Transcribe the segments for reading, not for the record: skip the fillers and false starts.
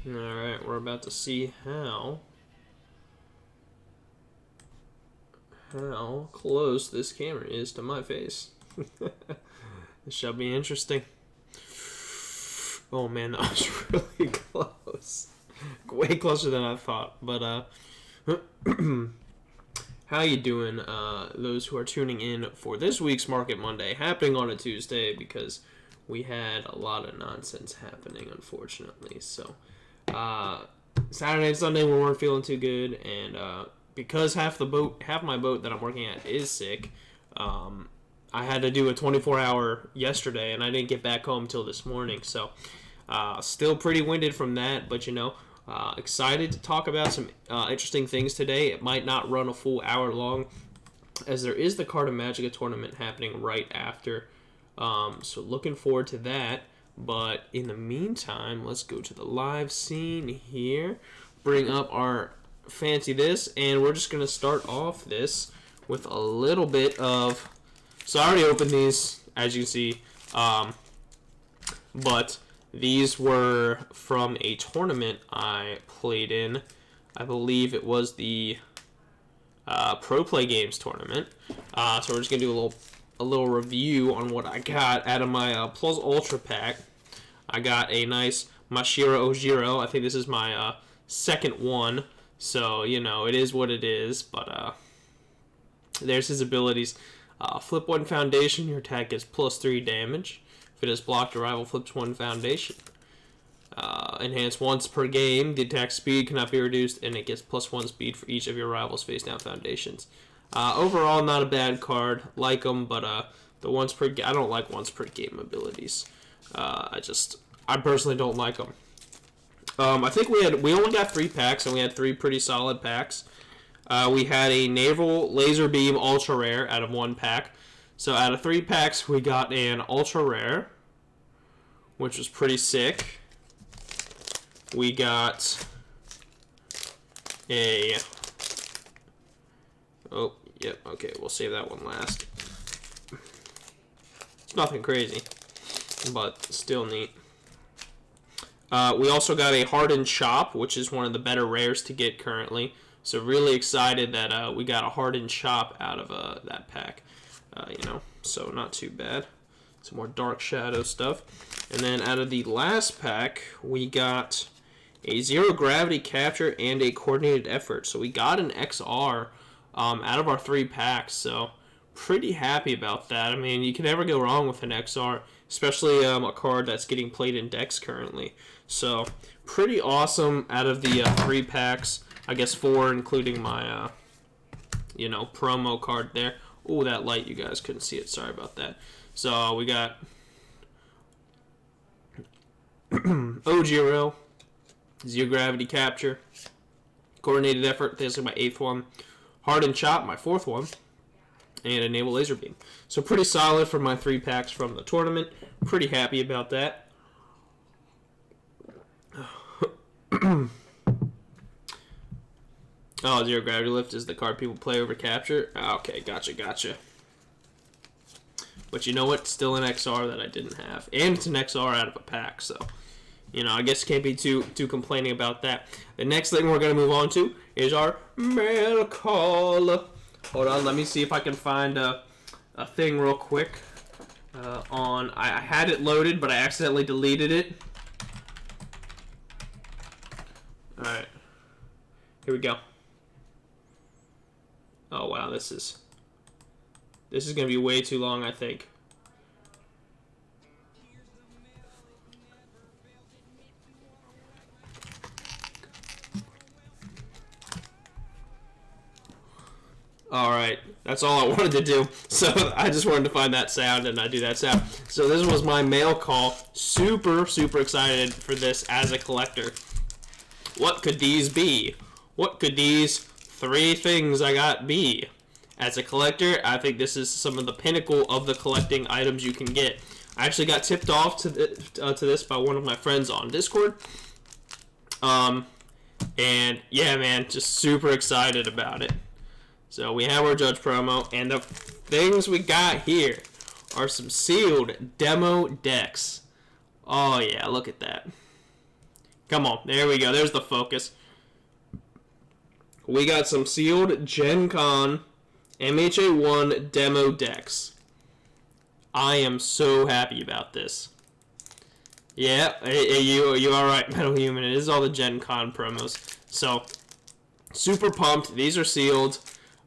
Alright, we're about to see how close this camera is to my face. This shall be interesting. Oh man, that was really close. Way closer than I thought. But how you doing, those who are tuning in for this week's Market Monday, happening on a Tuesday, because we had a lot of nonsense happening, unfortunately. So Saturday and Sunday we weren't feeling too good, and because half my boat that I'm working at is sick, I had to do a 24-hour yesterday, and I didn't get back home till this morning. So still pretty winded from that, but excited to talk about some interesting things today. It might not run a full hour long, as there is the Card of Magica tournament happening right after. So looking forward to that. But in the meantime, let's go to the live scene here. Bring up our fancy this, and we're just going to start off this with a little bit of... So I already opened these, as you can see. But these were from a tournament I played in. I believe it was the Pro Play Games tournament. So we're just going to do a little review on what I got out of my Plus Ultra pack. I got a nice Mashiro Ojiro. I think this is my second one. So, it is what it is. But there's his abilities. Flip 1 Foundation. Your attack gets +3 damage. If it is blocked, your rival flips 1 Foundation. Enhance once per game. The attack speed cannot be reduced, and it gets +1 speed for each of your rivals' face-down foundations. Overall, not a bad card. Like them, but the once per I don't like once per game abilities. I personally don't like them. I think we only got 3 packs, and we had 3 pretty solid packs. We had a Naval Laser Beam Ultra Rare out of 1 pack. So out of 3 packs, we got an Ultra Rare, which was pretty sick. We got a... Oh, yep, okay, we'll save that one last. It's nothing crazy, but still neat. We also got a Hardened Chop, which is one of the better rares to get currently. So really excited that we got a Hardened Chop out of that pack. So not too bad. Some more Dark Shadow stuff. And then out of the last pack, we got a Zero Gravity Capture and a Coordinated Effort. So we got an XR out of our 3 packs. So pretty happy about that. I mean, you can never go wrong with an XR, especially a card that's getting played in decks currently. So pretty awesome out of the 3 packs. I guess 4, including my, promo card there. Oh, that light, you guys couldn't see it. Sorry about that. So we got Ojiro, Zero Gravity Capture, Coordinated Effort, this is my 8th one, Hardened Chop, my 4th one, and a Naval Laser Beam. So pretty solid for my 3 packs from the tournament. Pretty happy about that. Oh, Zero Gravity Lift is the card people play over Capture. Okay, gotcha. But you know what? Still an XR that I didn't have. And it's an XR out of a pack, so... I guess can't be too complaining about that. The next thing we're going to move on to is our mail call. Hold on, let me see if I can find a thing real quick. I had it loaded, but I accidentally deleted it. Alright. Here we go. Oh wow, this is going to be way too long, I think. Alright, that's all I wanted to do. So I just wanted to find that sound, and I do that sound. So this was my mail call. Super excited for this as a collector. What could these be? What could these 3 things I got be? As a collector, I think this is some of the pinnacle of the collecting items you can get. I actually got tipped off to this by one of my friends on Discord. And yeah, man, just super excited about it. So we have our Judge promo, and the things we got here are some sealed demo decks. Oh yeah, look at that. Come on. There we go. There's the focus. We got some sealed Gen Con MHA1 demo decks. I am so happy about this. Yeah, you all right, Metal Human. It is all the Gen Con promos. So, super pumped. These are sealed.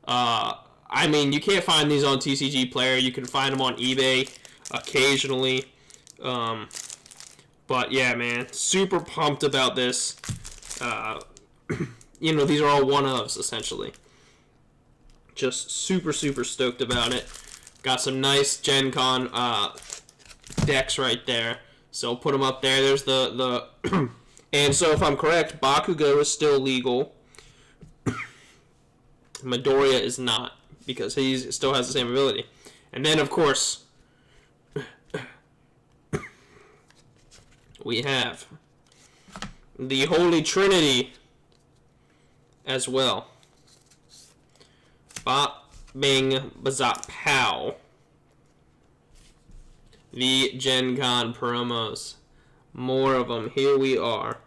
I mean, you can't find these on TCG Player. You can find them on eBay occasionally. But yeah, man, super pumped about this. You know, these are all one-ofs, essentially. Just super, super stoked about it. Got some nice Gen Con decks right there. So put them up there. There's the and so if I'm correct, Bakugo is still legal. Midoriya is not, because he still has the same ability. And then, of course, we have the Holy Trinity as well. Ba, Bing, Bazat, Pow. The Gen Con promos. More of them. Here we are.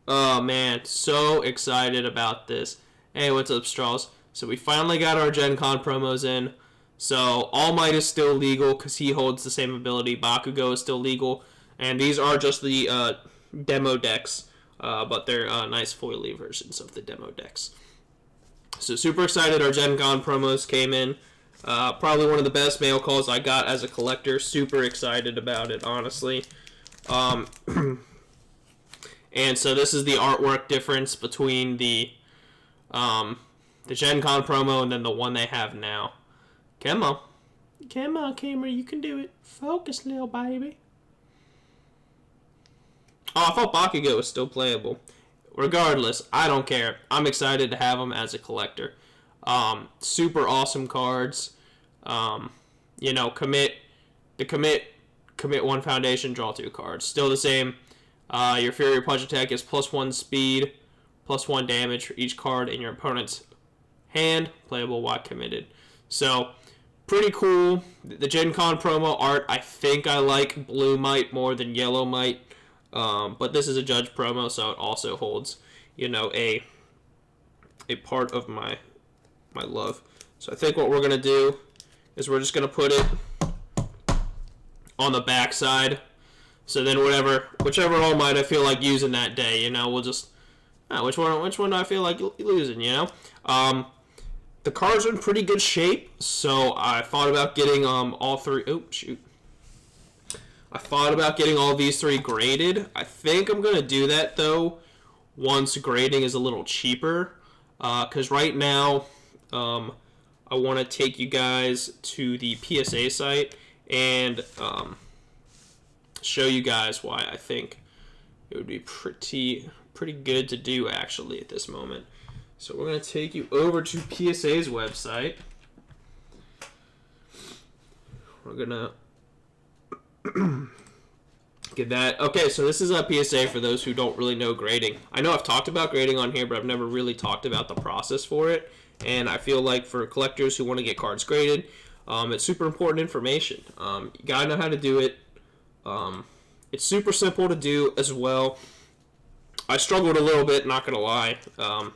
Oh, man. So excited about this. Hey, what's up, Straws? So we finally got our Gen Con promos in. So All Might is still legal because he holds the same ability. Bakugo is still legal. And these are just the demo decks. But they're nice foily versions of the demo decks. So super excited. Our Gen Con promos came in. Probably one of the best mail calls I got as a collector. Super excited about it, honestly. And so this is the artwork difference between the Gen Con promo and then the one they have now. Come on. Come on, camera. You can do it. Focus, little baby. Oh, I thought Bakugo was still playable. Regardless, I don't care. I'm excited to have them as a collector. Super awesome cards. You know, commit one foundation, draw 2 cards. Still the same. Your Fury Punch attack is +1 speed, +1 damage for each card in your opponent's hand. Playable while committed. So, pretty cool. The Gen Con promo art, I think I like Blue Might more than Yellow Might. But this is a Judge promo, so it also holds, you know, a part of my love. So I think what we're going to do is we're just going to put it on the back side. So then whichever All Might I feel like using that day, you know, we'll just, which one do I feel like losing, you know? The cards are in pretty good shape, so I thought about getting all 3, oh, shoot. I thought about getting all these 3 graded. I think I'm going to do that, though, once grading is a little cheaper. Because right now, I want to take you guys to the PSA site and show you guys why I think it would be pretty good to do, actually, at this moment. So we're going to take you over to PSA's website. We're going to get that. Okay, so this is a PSA for those who don't really know grading. I know I've talked about grading on here, but I've never really talked about the process for it. And I feel like for collectors who want to get cards graded, it's super important information. You gotta know how to do it. It's super simple to do as well. I struggled a little bit, not gonna lie.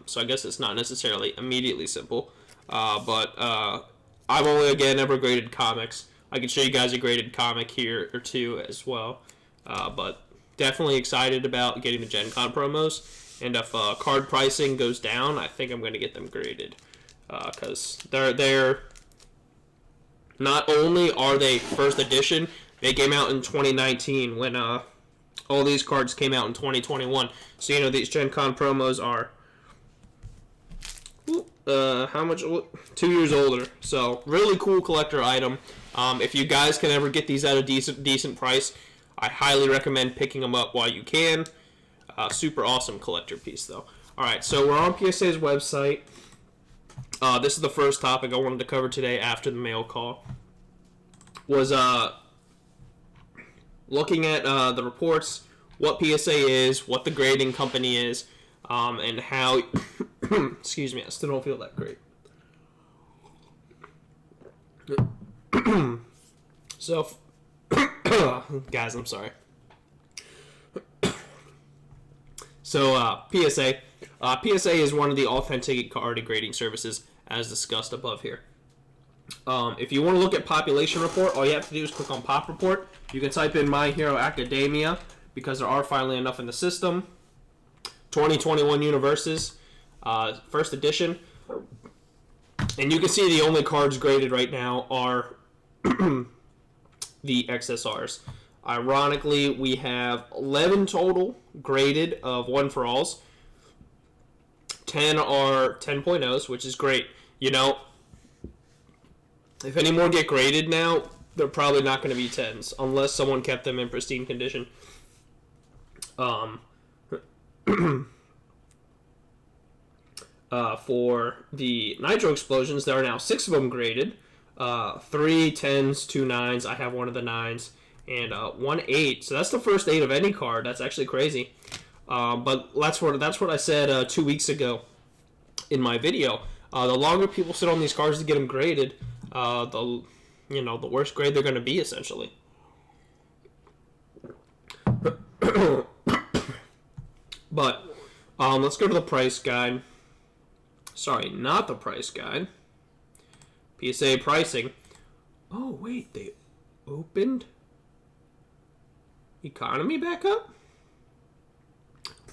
So I guess it's not necessarily immediately simple. But I've only, again, ever graded comics. I can show you guys a graded comic here or two as well. But definitely excited about getting the Gen Con promos. And if card pricing goes down, I think I'm going to get them graded. Because they're not only are they first edition, they came out in 2019 when all these cards came out in 2021. So, you know, these Gen Con promos are how much? 2 years older. So, really cool collector item. If you guys can ever get these at a decent price, I highly recommend picking them up while you can. Super awesome collector piece, though. Alright, so we're on PSA's website. This is the first topic I wanted to cover today after the mail call. Was looking at the reports, what PSA is, what the grading company is, and how... excuse me, I still don't feel that great. So, guys, I'm sorry. So PSA. PSA is one of the authentic card grading services as discussed above here. If you want to look at population report, all you have to do is click on Pop Report. You can type in My Hero Academia because there are finally enough in the system. 2021 universes, first edition. And you can see the only cards graded right now are the XSRs. Ironically, we have 11 total graded of one for alls. 10 are 10.0s, which is great. You know, if any more get graded now, they're probably not going to be 10s unless someone kept them in pristine condition. For the Nitro Explosions, there are now 6 of them graded. 3 10s, 2 9s. I have one of the 9s. And 1 8. So that's the first 8 of any card. That's actually crazy. But that's what I said 2 weeks ago in my video. The longer people sit on these cards to get them graded, the worse grade they're going to be, essentially. But let's go to the price guide. Sorry, not the price guide. PSA pricing. Oh, wait, they opened economy back up?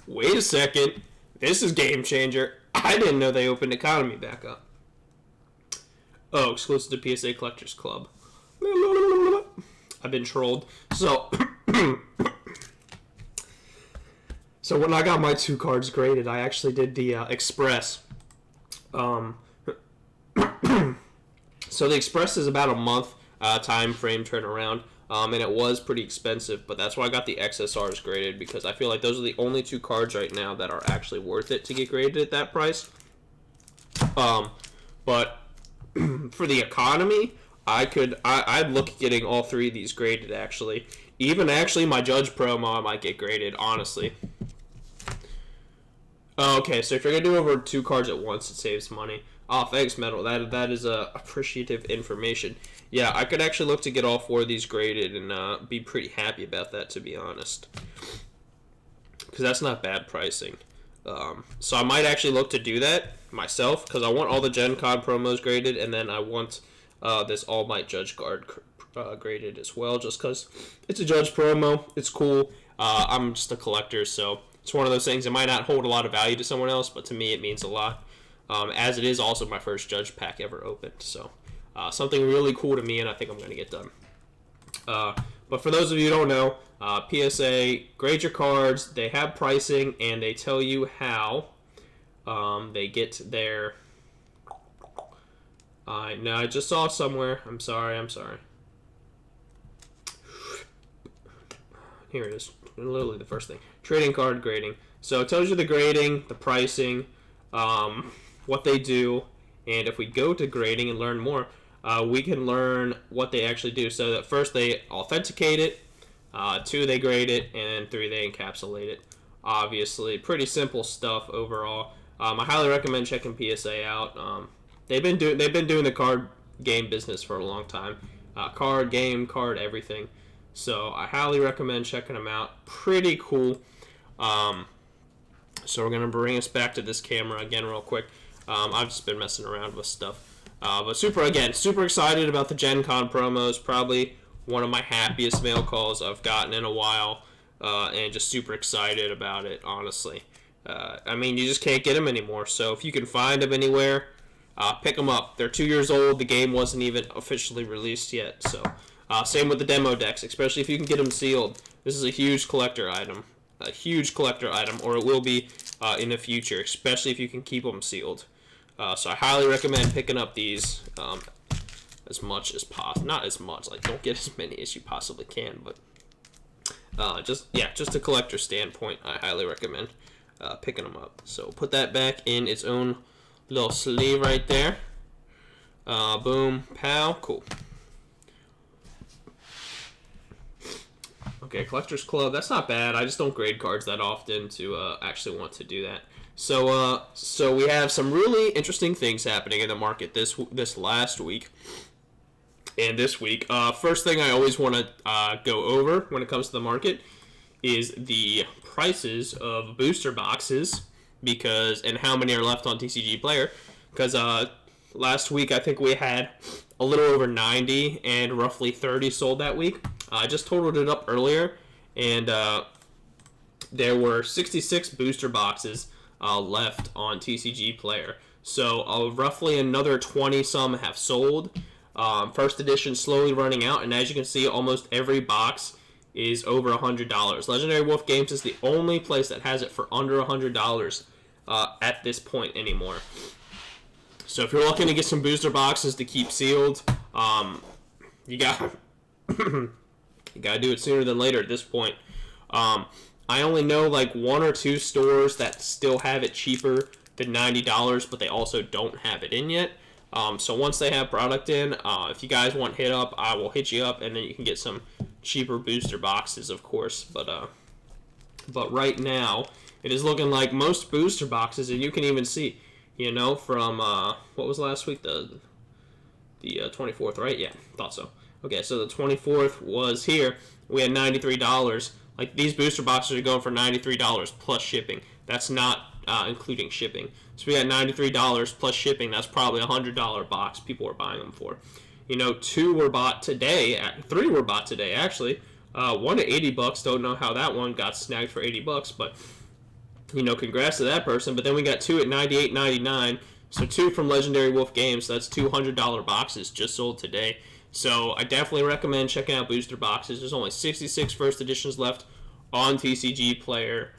Wait a second. This is game changer. I didn't know they opened economy back up. Oh, exclusive to PSA Collectors Club. I've been trolled. So, when I got my 2 cards graded, I actually did the Express. So the Express is about a month time frame turnaround, and it was pretty expensive, but that's why I got the XSRs graded, because I feel like those are the only 2 cards right now that are actually worth it to get graded at that price. But for the economy, I'd look at getting all 3 of these graded, actually. Even actually my Judge promo I might get graded, honestly. Okay, so if you're going to do over 2 cards at once, it saves money. Oh, thanks, Metal. That is appreciative information. Yeah, I could actually look to get all 4 of these graded and be pretty happy about that, to be honest. Because that's not bad pricing. So I might actually look to do that myself, because I want all the Gen Con promos graded, and then I want this All Might Judge card graded as well, just because it's a Judge promo. It's cool. I'm just a collector, so it's one of those things that might not hold a lot of value to someone else, but to me it means a lot. As it is also my first Judge pack ever opened. So something really cool to me, and I think I'm going to get done. But for those of you who don't know, PSA grade your cards, they have pricing, and they tell you how they get their... no, I just saw somewhere. I'm sorry. Here it is. Literally the first thing. Trading card grading. So it tells you the grading, the pricing, what they do, and if we go to grading and learn more, we can learn what they actually do. So that first they authenticate it, 2 they grade it, and 3 they encapsulate it. Obviously, pretty simple stuff overall. I highly recommend checking PSA out. They've been doing the card game business for a long time. Card game, card everything. So I highly recommend checking them out. Pretty cool. So we're gonna bring us back to this camera again real quick. I've just been messing around with stuff. But super excited about the Gen Con promos. Probably one of my happiest mail calls I've gotten in a while. And just super excited about it, honestly. I mean, you just can't get them anymore. So if you can find them anywhere, pick them up. They're 2 years old. The game wasn't even officially released yet. So same with the demo decks, especially if you can get them sealed. This is a huge collector item. Or it will be in the future, especially if you can keep them sealed. So I highly recommend picking up these as much as possible. Not as much, like don't get as many as you possibly can, but just a collector standpoint, I highly recommend picking them up. So put that back in its own little sleeve right there. Boom, pow, cool. Okay, Collectors Club, that's not bad. I just don't grade cards that often to actually want to do that. So we have some really interesting things happening in the market this last week and this week. First thing I always want to go over when it comes to the market is the prices of booster boxes and how many are left on TCG Player. Because last week I think we had a little over 90 and roughly 30 sold that week. I just totaled it up earlier, and there were 66 booster boxes left on TCG Player. So roughly another 20 some have sold. First edition slowly running out, and as you can see, almost every box is over $100. Legendary Wolf Games is the only place that has it for under $100 at this point anymore. So if you're looking to get some booster boxes to keep sealed, you got you gotta do it sooner than later at this point. I only know like 1 or 2 stores that still have it cheaper than $90, but they also don't have it in yet. So once they have product in, if you guys want hit up, I will hit you up, and then you can get some cheaper booster boxes, of course. But right now, it is looking like most booster boxes, and you can even see, from what was last week, the 24th, right? Yeah, thought so. Okay, so the 24th was here. We had $93. Like, these booster boxes are going for $93 plus shipping. That's not including shipping. So we got $93 plus shipping. That's probably a $100 box people are buying them for. 2 were bought today. 3 were bought today, actually. One at $80. Don't know how that one got snagged for $80, but congrats to that person. But then we got 2 at $98.99. So 2 from Legendary Wolf Games. So that's $200 boxes just sold today. So I definitely recommend checking out booster boxes. There's only 66 first editions left on TCG Player.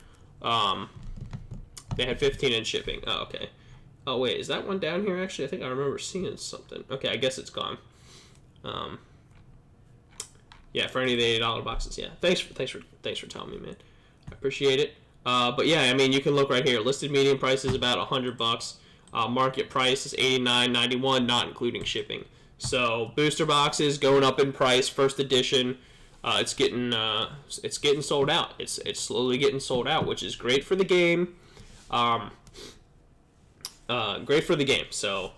They had 15 in shipping. Oh, okay. Oh, wait, is that one down here, actually? I think I remember seeing something. Okay, I guess it's gone. Yeah, for any of the $80 boxes, yeah. Thanks for telling me, man. I appreciate it. But yeah, I mean, you can look right here. Listed median price is about $100. Market price is $89.91, not including shipping. So booster boxes going up in price. First edition, it's getting sold out. It's slowly getting sold out, which is great for the game. Great for the game. So,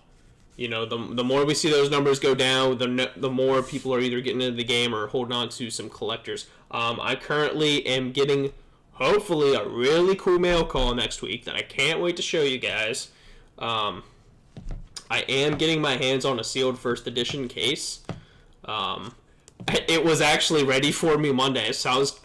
the more we see those numbers go down, the more people are either getting into the game or holding on to some collectors. I currently am getting, hopefully, a really cool mail call next week that I can't wait to show you guys. I am getting my hands on a sealed first edition case. It was actually ready for me Monday. So I was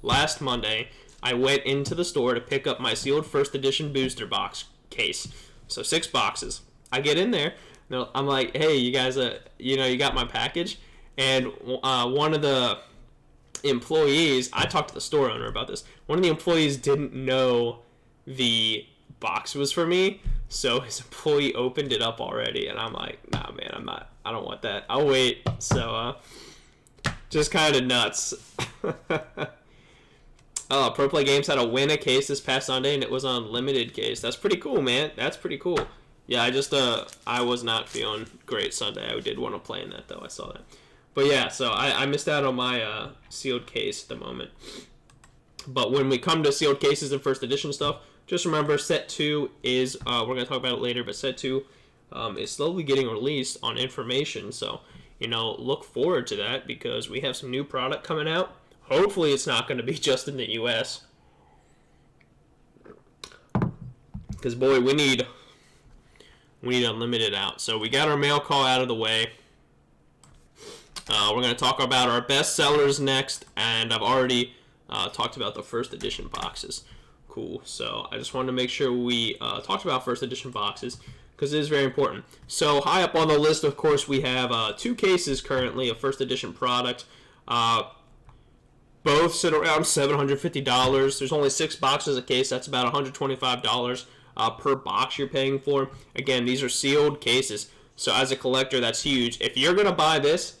last Monday, I went into the store to pick up my sealed first edition booster box case. So 6 boxes. I get in there. I'm like, hey, you guys, you got my package? And one of the employees, I talked to the store owner about this. One of the employees didn't know the box was for me, so his employee opened it up already, and I'm like, nah, man, I don't want that. I'll wait. So, just kind of nuts. Pro Play Games had a win a case this past Sunday, and it was on limited case. That's pretty cool, man. That's pretty cool. Yeah, I was not feeling great Sunday. I did want to play in that, though. I saw that. But yeah, so I missed out on my sealed case at the moment. But when we come to sealed cases and first edition stuff, just remember set 2 is, we're going to talk about it later, but set 2 is slowly getting released on information. So, look forward to that because we have some new product coming out. Hopefully it's not going to be just in the U.S. Because, boy, we need unlimited out. So we got our mail call out of the way. We're going to talk about our best sellers next, and I've already talked about the first edition boxes. Cool. So I just wanted to make sure we talked about first edition boxes because it is very important. So high up on the list, of course, we have 2 cases currently of first edition product. Both sit around $750. There's only 6 boxes a case. That's about $125 per box you're paying for. Again, these are sealed cases. So as a collector, that's huge. If you're going to buy this,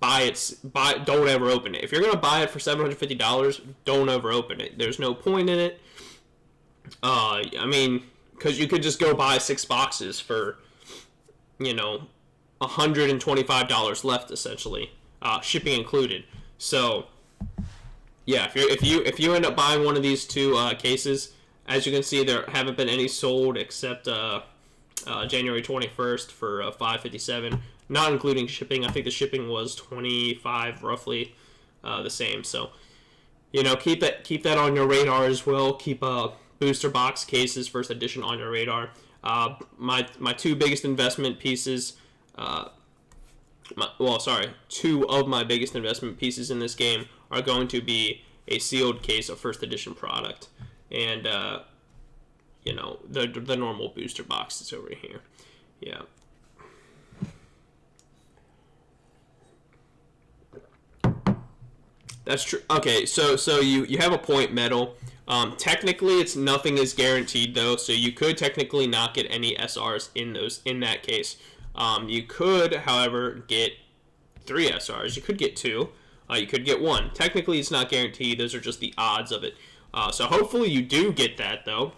don't ever open it. If you're going to buy it for $750, don't ever open it. There's no point in it. I mean, because you could just go buy 6 boxes for, $125 left, essentially, shipping included. So, yeah, if you end up buying one of these 2 cases, as you can see, there haven't been any sold except January 21st for $557, not including shipping. I think the shipping was $25 roughly. the same. So, keep that on your radar as well. Keep booster box cases first edition on your radar. My two biggest investment pieces. Two of my biggest investment pieces in this game are going to be a sealed case of first edition product, and the normal booster boxes over here. Yeah. That's true. Okay, so you have a point, Metal. Technically, nothing is guaranteed though, so you could technically not get any SRs in that case. You could, however, get 3 SRs. You could get 2. You could get 1. Technically, it's not guaranteed. Those are just the odds of it. So hopefully you do get that though.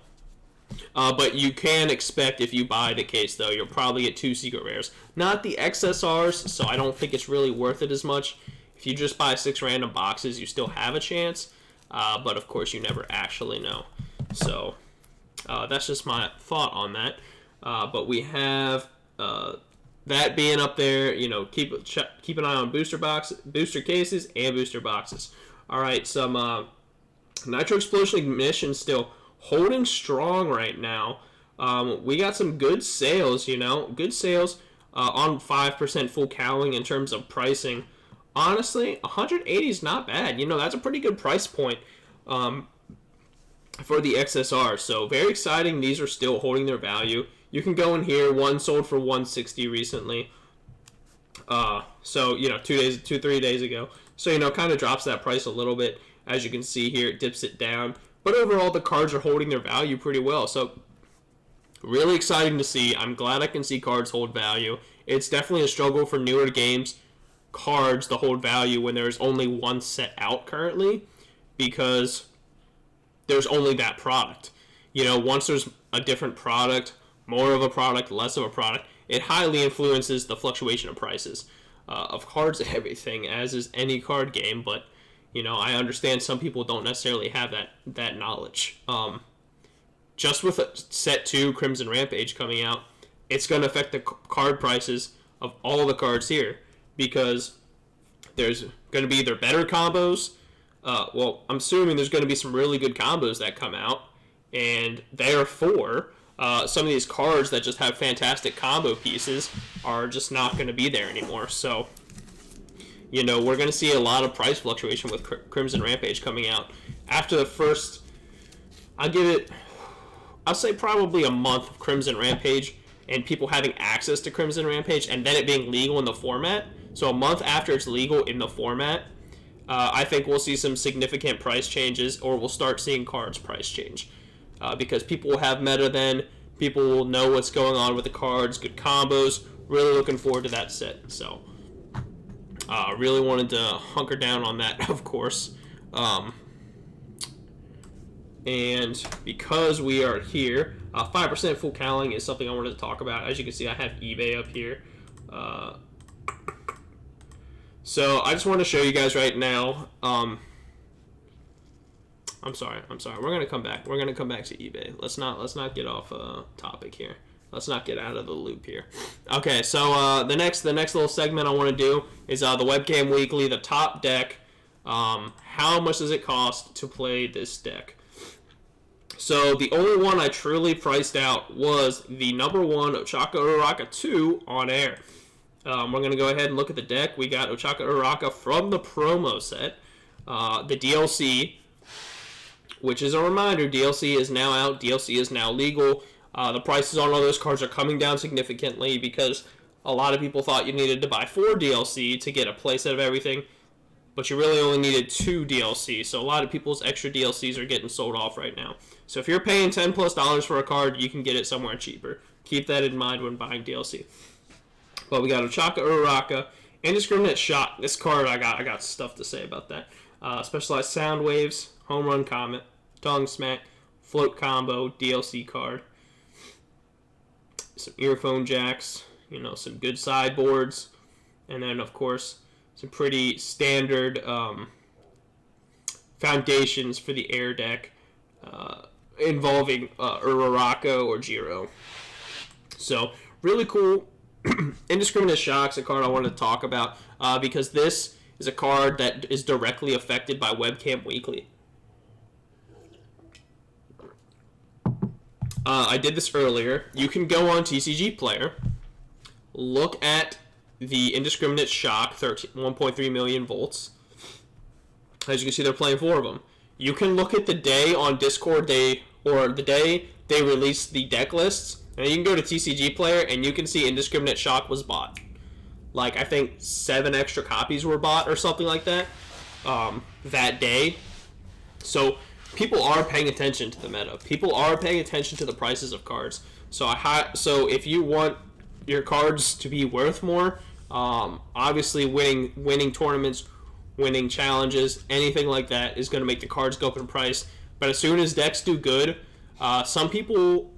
But you can expect, if you buy the case though, you'll probably get 2 secret rares. Not the XSRs, so I don't think it's really worth it as much. If you just buy 6 random boxes, you still have a chance. But of course, you never actually know. So that's just my thought on that. But we have that being up there. Keep an eye on booster cases, and booster boxes. All right, some Nitro Explosion Ignition still holding strong right now. We got some good sales. Good sales on 5% full cowling in terms of pricing. Honestly, 180 is not bad. That's a pretty good price point for the XSR. So very exciting. These are still holding their value. You can go in here. One sold for 160 recently. So 3 days ago. So kind of drops that price a little bit. As you can see here, it dips it down. But overall, the cards are holding their value pretty well. So really exciting to see. I'm glad I can see cards hold value. It's definitely a struggle for newer games. Cards to hold value when there's only one set out currently, because there's only that product. Once there's a different product, more of a product, less of a product, it highly influences the fluctuation of prices of cards and everything, as is any card game. But I understand some people don't necessarily have that knowledge. Just with set 2 Crimson Rampage coming out, it's going to affect the card prices of all the cards here, because there's going to be either better combos. I'm assuming there's going to be some really good combos that come out, and therefore, some of these cards that just have fantastic combo pieces are just not going to be there anymore. So, we're going to see a lot of price fluctuation with Crimson Rampage coming out. After the first, I'll say probably a month of Crimson Rampage, and people having access to Crimson Rampage, and then it being legal in the format. So a month after it's legal in the format, I think we'll see some significant price changes, or we'll start seeing cards price change. Because people will have meta then, people will know what's going on with the cards, good combos. Really looking forward to that set. So, really wanted to hunker down on that, of course. And because we are here, 5% full cowling is something I wanted to talk about. As you can see, I have eBay up here. So I just want to show you guys right now. I'm sorry. We're gonna come back. We're gonna come back to eBay. Let's not get off topic here. Let's not get out of the loop here. Okay, so the next little segment I want to do is the Webcam Weekly, the top deck. How much does it cost to play this deck? So the only one I truly priced out was the number 1 Ochaka Uraraka 2 on air. We're going to go ahead and look at the deck. We got Ochaka Uraraka from the promo set. The DLC, which is a reminder, DLC is now out. DLC is now legal. The prices on all those cards are coming down significantly because a lot of people thought you needed to buy 4 DLC to get a playset of everything, but you really only needed 2 DLC. So a lot of people's extra DLCs are getting sold off right now. So if you're paying $10+ for a card, you can get it somewhere cheaper. Keep that in mind when buying DLC. But we got Ochaka Uraraka, Indiscriminate Shot. This card, I got stuff to say about that. Specialized Sound Waves, Home Run Comet, Tongue Smack, Float Combo, DLC card. Some earphone jacks, some good sideboards, and then of course some pretty standard foundations for the air deck involving Uraraka or Jiro. So really cool. Indiscriminate Shock's a card I wanted to talk about because this is a card that is directly affected by Webcam Weekly. I did this earlier. You can go on TCG Player, look at the Indiscriminate Shock 1.3 million volts. As you can see, they're playing 4 of them. You can look at the day on Discord or the day they released the deck lists, and you can go to TCG Player and you can see Indiscriminate Shock was bought. Like, I think 7 extra copies were bought or something like that that day. So people are paying attention to the meta. People are paying attention to the prices of cards. So if you want your cards to be worth more, obviously winning tournaments, winning challenges, anything like that is going to make the cards go up in price. But as soon as decks do good, some people,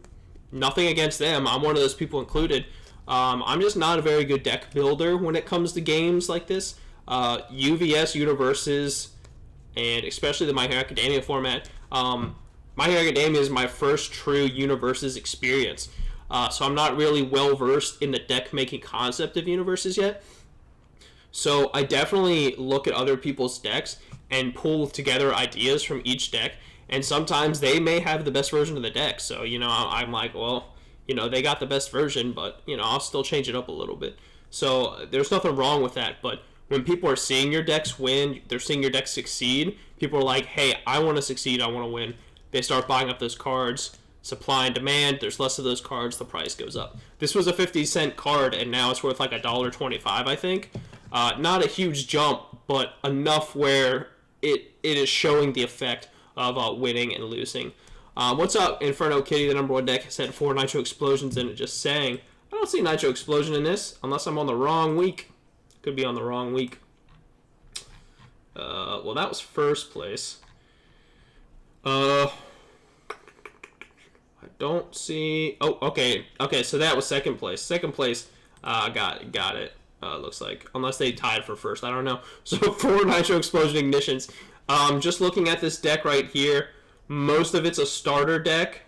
nothing against them, I'm one of those people included, I'm just not a very good deck builder when it comes to games like this. UVS, Universes, and especially the My Hero Academia format. My Hero Academia is my first true Universes experience. So I'm not really well versed in the deck making concept of Universes yet. So I definitely look at other people's decks and pull together ideas from each deck. And sometimes they may have the best version of the deck. So, I'm like, well, they got the best version, but, I'll still change it up a little bit. So there's nothing wrong with that. But when people are seeing your decks win, they're seeing your decks succeed, people are like, hey, I want to succeed, I want to win. They start buying up those cards. Supply and demand, there's less of those cards, the price goes up. This was a 50-cent card, and now it's worth like $1.25, I think. Not a huge jump, but enough where it is showing the effect of winning and losing. What's up, Inferno Kitty? The number 1 deck has had 4 Nitro Explosions in it, just saying. I don't see Nitro Explosion in this, unless I'm on the wrong week. Could be on the wrong week. Well, that was first place. I don't see... Oh, okay. Okay, so that was second place. Second place, got it. Looks like. Unless they tied for first. I don't know. So, 4 Nitro Explosion Ignitions. Just looking at this deck right here, most of it's a starter deck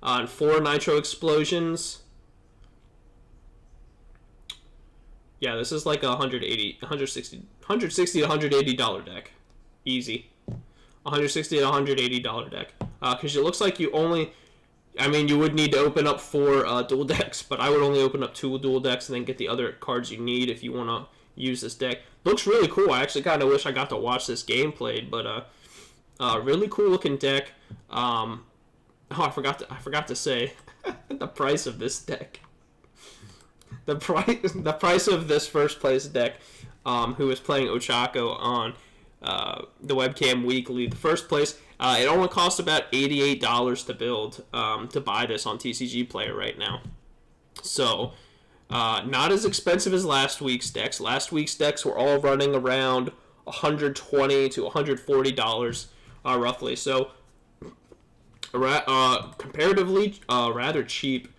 on 4 Nitro Explosions. Yeah, this is like a $160 to $180 deck. Easy. $160 to $180 deck. Because it looks like you only... I mean, you would need to open up 4 dual decks, but I would only open up 2 dual decks and then get the other cards you need if you want to use this deck. Looks really cool. I actually kind of wish I got to watch this game played, but really cool looking deck. I forgot to say the price of this deck. The price of this first place deck, who is playing Ochako on the Webcam Weekly. The first place, it only costs about $88 to build, to buy this on TCG Player right now. So, not as expensive as last week's decks. Last week's decks were all running around $120 to $140, roughly. So, comparatively, rather cheap.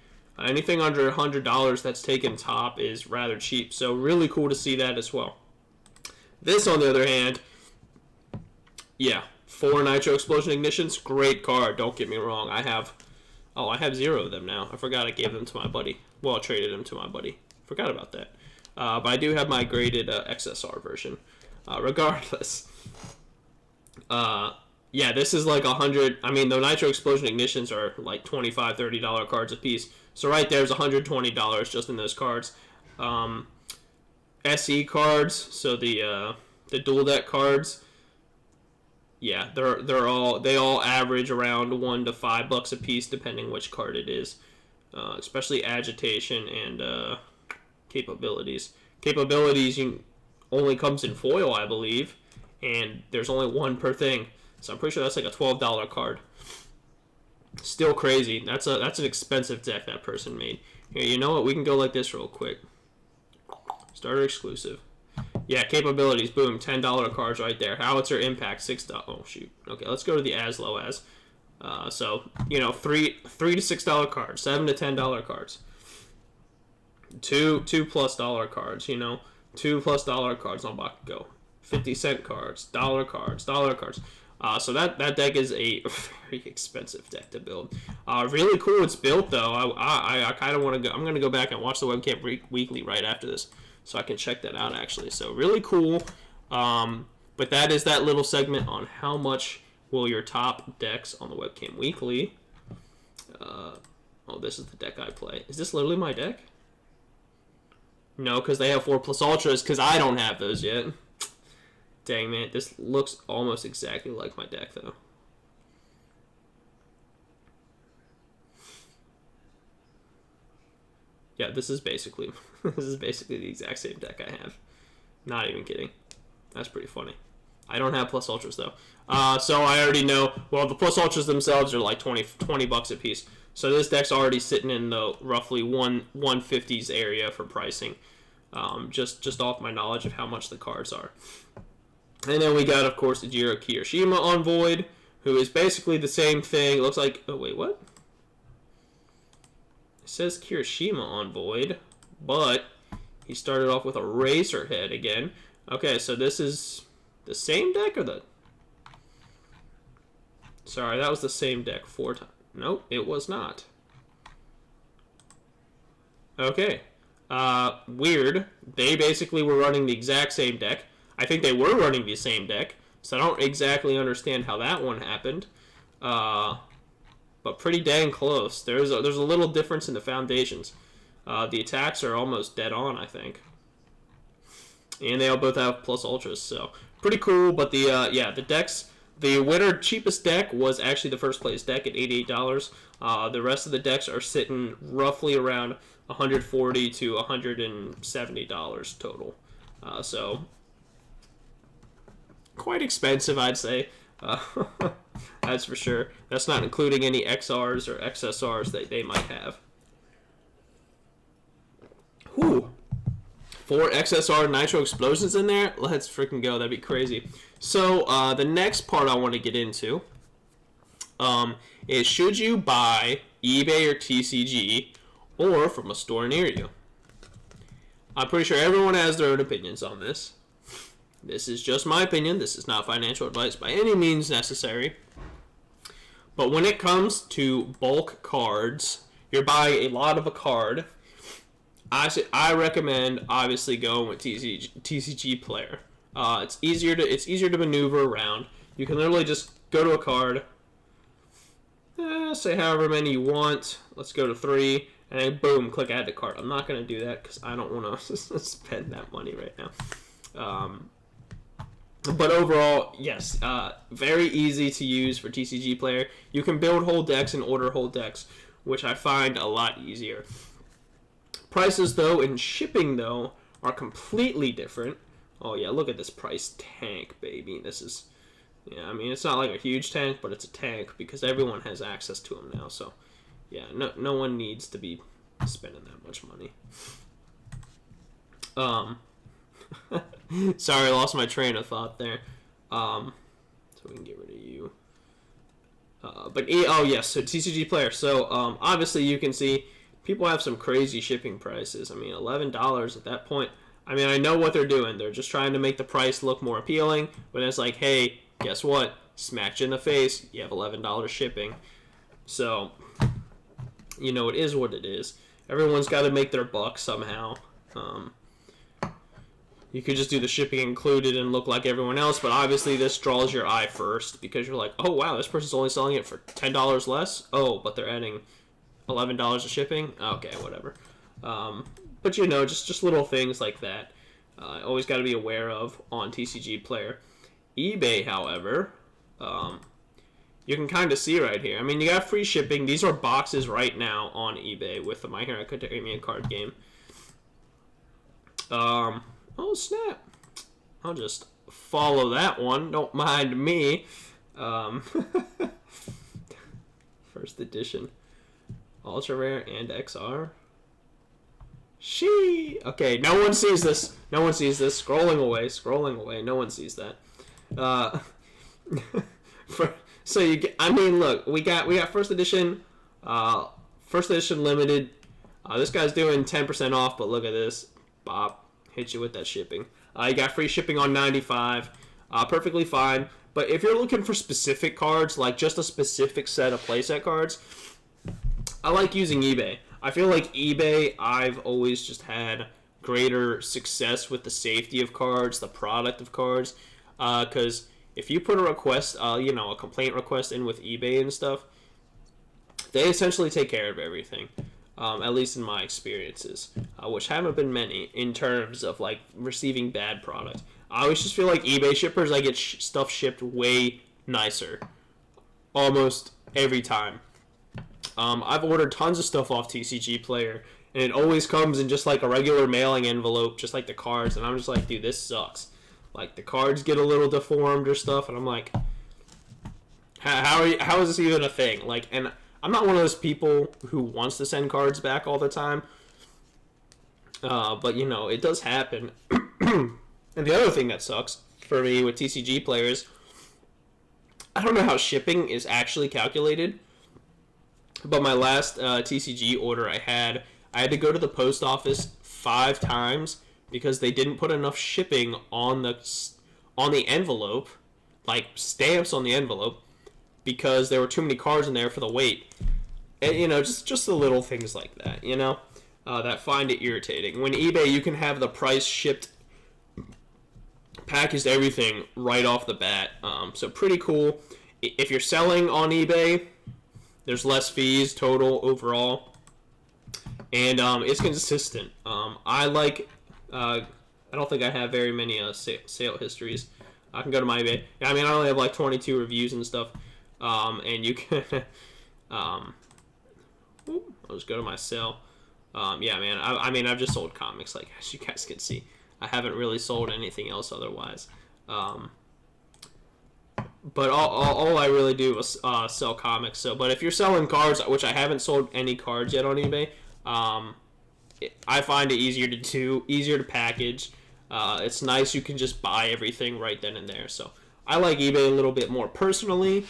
Anything under $100 that's taken top is rather cheap. So, really cool to see that as well. This, on the other hand, yeah, 4 Nitro Explosion Ignitions, great card, don't get me wrong. I have 0 of them now. I forgot I gave them to my buddy. Well, I traded them to my buddy. Forgot about that. But I do have my graded XSR version. Regardless. Yeah, this is like 100. I mean, the Nitro Explosion Ignitions are like $25, $30 cards a piece. So right there's $120 just in those cards. SE cards, so the dual deck cards. Yeah, they all average around $1 to $5 a piece, depending which card it is. Especially agitation and capabilities. Capabilities only comes in foil, I believe, and there's only 1 per thing. So I'm pretty sure that's like a $12 card. Still crazy. That's an expensive deck that person made. Here, you know what? We can go like this real quick. Starter exclusive. Yeah, capabilities, boom, $10 cards right there. Howitzer Impact, $6. Oh shoot. Okay, let's go to the as low as. So $3 to $6 cards, $7 to $10 cards, $2+ cards. $2+ cards on Bakugo, 50-cent cards, dollar cards. So that deck is a very expensive deck to build. Really cool it's built though. I kind of want to go. I'm gonna go back and watch the Webcam Weekly right after this, so I can check that out actually. So really cool. But that is that little segment on how much will your top decks on the Webcam Weekly. Oh, this is the deck I play. Is this literally my deck? No, because they have 4+ Ultras, because I don't have those yet. Dang, man. This looks almost exactly like my deck, though. Yeah, this is basically the exact same deck I have. Not even kidding. That's pretty funny. I don't have plus ultras though. So I already know, well, the plus ultras themselves are like 20 bucks a piece. So this deck's already sitting in the roughly 150s area for pricing. Just off my knowledge of how much the cards are. And then we got, of course, the Jiro Kirishima on Void, who is basically the same thing. It looks like, oh wait, what? It says Kirishima on Void, but he started off with a Razor Head again. Okay, so this is the same deck or the... Sorry, that was the same deck 4 times. Nope, it was not. Okay. Weird. They basically were running the exact same deck. I think they were running the same deck, so I don't exactly understand how that one happened. But pretty dang close. There's a little difference in the foundations. The attacks are almost dead on, I think. And they all both have plus ultras, so pretty cool. But the decks, the winner cheapest deck was actually the first place deck at $88. The rest of the decks are sitting roughly around $140 to $170 total. So quite expensive, I'd say. That's for sure. That's not including any XRs or XSRs that they might have. Whew. 4 XSR Nitro Explosions in there? Let's freaking go. That'd be crazy. So, the next part I want to get into is should you buy eBay or TCG or from a store near you? I'm pretty sure everyone has their own opinions on this. This is just my opinion. This is not financial advice by any means necessary. But when it comes to bulk cards, you're buying a lot of a card. I recommend obviously going with TCG Player. It's easier to maneuver around. You can literally just go to a card, say however many you want. Let's go to 3, and then boom, click add to cart. I'm not going to do that because I don't want to spend that money right now. But overall, yes, very easy to use for TCG Player. You can build whole decks and order whole decks, which I find a lot easier. Prices, though, and shipping, though, are completely different. Oh, yeah, look at this price tank, baby. This is, yeah, I mean, it's not like a huge tank, but it's a tank because everyone has access to them now. So, yeah, no one needs to be spending that much money. Sorry, I lost my train of thought there. So we can get rid of you. Oh, yes, so TCG Player. So, obviously, you can see people have some crazy shipping prices. I mean, $11 at that point. I mean, I know what they're doing. They're just trying to make the price look more appealing. But it's like, hey, guess what? Smacked you in the face. You have $11 shipping. So, you know, it is what it is. Everyone's got to make their buck somehow. You could just do the shipping included and look like everyone else. But obviously, this draws your eye first. Because you're like, oh, wow, this person's only selling it for $10 less. Oh, but they're adding $11 of shipping? Okay, whatever. But, you know, just little things like that. Always got to be aware of on TCG Player. eBay, however, you can kind of see right here. I mean, you got free shipping. These are boxes right now on eBay with the My Hero Academia card game. Oh, snap. I'll just follow that one. Don't mind me. First edition. Ultra Rare and XR. Okay, no one sees this. No one sees this. Scrolling away. No one sees that. So you get, I mean, look, we got first edition limited. This guy's doing 10% off, but look at this. Bop, hit you with that shipping. You got free shipping on 95. Perfectly fine. But if you're looking for specific cards, like just a specific set of playset cards, I like using eBay. I feel like eBay, I've always just had greater success with the safety of cards, the product of cards, because if you put a request, a complaint request in with eBay and stuff, they essentially take care of everything. At least in my experiences, which haven't been many in terms of like receiving bad product. I always just feel like eBay shippers, I get stuff shipped way nicer, almost every time. I've ordered tons of stuff off TCG Player, and it always comes in just like a regular mailing envelope, just like the cards, and I'm just like, dude, this sucks. Like, the cards get a little deformed or stuff, and I'm like, how is this even a thing? Like, and I'm not one of those people who wants to send cards back all the time, but, it does happen. And the other thing that sucks for me with TCG players, I don't know how shipping is actually calculated, but my last TCG order I had to go to the post office 5 times because they didn't put enough shipping on the envelope, like stamps on the envelope, because there were too many cards in there for the weight. And, just the little things like that, that find it irritating. When eBay, you can have the price shipped, packaged everything right off the bat. So pretty cool. If you're selling on eBay, there's less fees total overall. And it's consistent. I don't think I have very many sale histories. I can go to my eBay. I only have like 22 reviews and stuff. And you can... I'll just go to my sale. I've just sold comics, like, as you guys can see. I haven't really sold anything else otherwise. But all I really do is sell comics. So, but if you're selling cards, which I haven't sold any cards yet on eBay, I find it easier to do, easier to package. It's nice, you can just buy everything right then and there. So I like eBay a little bit more personally.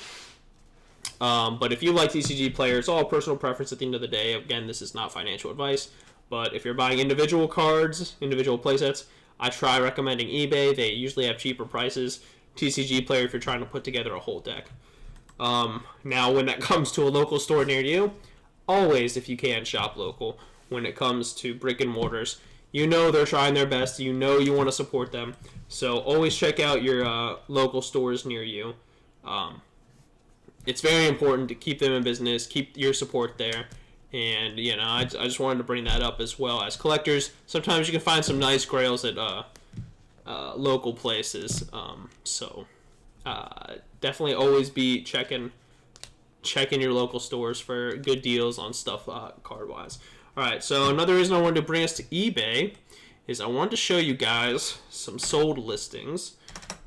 But if you like TCG Player, it's all personal preference at the end of the day. Again, this is not financial advice. But if you're buying individual cards, individual playsets, I try recommending eBay. They usually have cheaper prices. TCG Player if you're trying to put together a whole deck. Now, when that comes to a local store near you, always, if you can, shop local. When it comes to brick and mortars, they're trying their best. You want to support them. So always check out your local stores near you. It's very important to keep them in business, keep your support there. And, I just wanted to bring that up as well. As collectors, sometimes you can find some nice grails at local places. Definitely always be checking your local stores for good deals on stuff card-wise. All right, so another reason I wanted to bring us to eBay is I wanted to show you guys some sold listings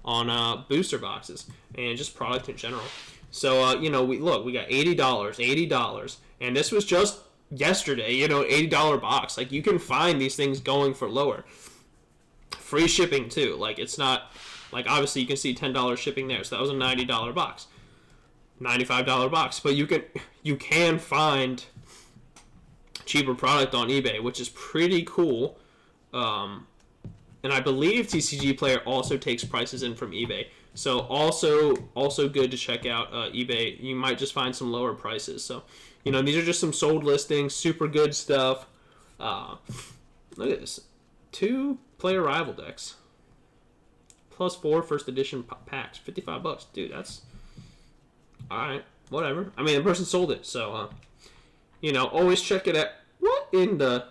on booster boxes and just product in general. So, we got $80, and this was just yesterday, $80 box. Like, you can find these things going for lower. Free shipping, too. Like, it's not, like, obviously you can see $10 shipping there, so that was a $90 box. $95 box. But you can find cheaper product on eBay, which is pretty cool. And I believe TCG Player also takes prices in from eBay. So also good to check out eBay. You might just find some lower prices. So, these are just some sold listings, super good stuff. Look at this. 2 player rival decks. Plus 4 first edition packs. $55. Dude, that's... Alright, whatever. The person sold it, so... always check it out. What in the...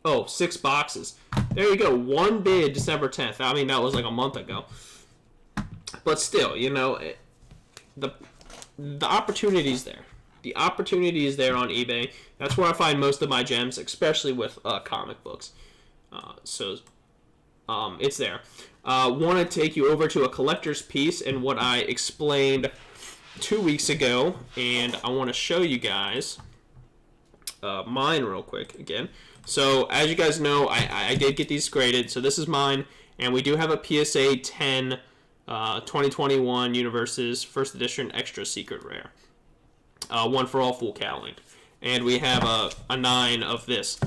Oh, 6 boxes. There you go. 1 bid December 10th. That was like a month ago. But still, the opportunity's there. The opportunity is there on eBay. That's where I find most of my gems, especially with comic books. It's there. Want to take you over to a collector's piece and what I explained 2 weeks ago, and I want to show you guys mine real quick again. So, as you guys know, I did get these graded. So this is mine, and we do have a PSA 10 2021 Universes First Edition Extra Secret Rare. One for all full cowling. And we have a 9 of this.